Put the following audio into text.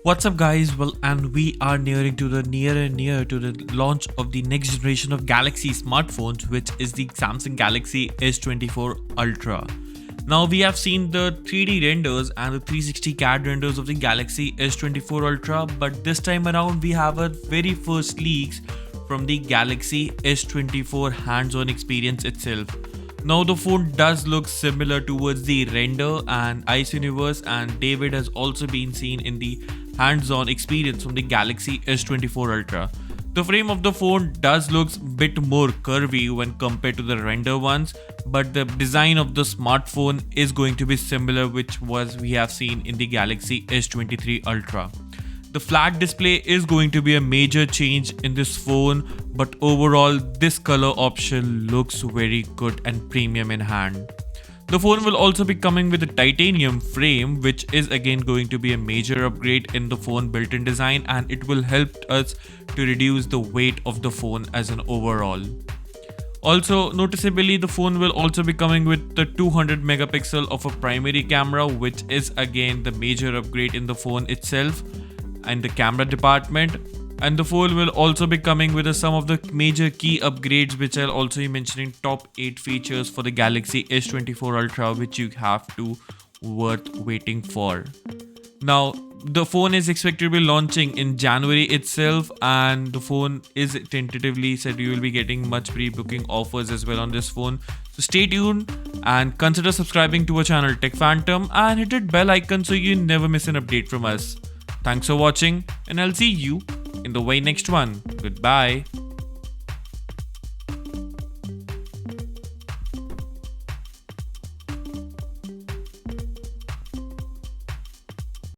What's up guys? Well, and we are nearing to the near to the launch of the next generation of Galaxy smartphones, which is the Samsung Galaxy S24 Ultra. Now we have seen the 3D renders and the 360 CAD renders of the Galaxy S24 Ultra, but this time around we have our very first leaks from the Galaxy S24 hands-on experience itself. Now the phone does look similar towards the render and Ice Universe, and David has also been seen in the hands-on experience from the Galaxy S24 Ultra. The frame of the phone does look a bit more curvy when compared to the render ones, but the design of the smartphone is going to be similar, which was we have seen in the Galaxy S23 Ultra. The flat display is going to be a major change in this phone, but overall this color option looks very good and premium in hand. The phone will also be coming with a titanium frame, which is again going to be a major upgrade in the phone built-in design, and it will help us to reduce the weight of the phone as an overall. Also, noticeably, the phone will also be coming with the 200 megapixel of a primary camera, which is again the major upgrade in the phone itself and the camera department. And the phone will also be coming with some of the major key upgrades, which I'll also be mentioning top 8 features for the Galaxy S24 Ultra, which you have to worth waiting for. Now, the phone is expected to be launching in January itself, and the phone is tentatively said you will be getting much pre-booking offers as well on this phone. So stay tuned and consider subscribing to our channel Tech Phantom and hit that bell icon so you never miss an update from us. Thanks for watching, and I'll see you in the very next one. Goodbye.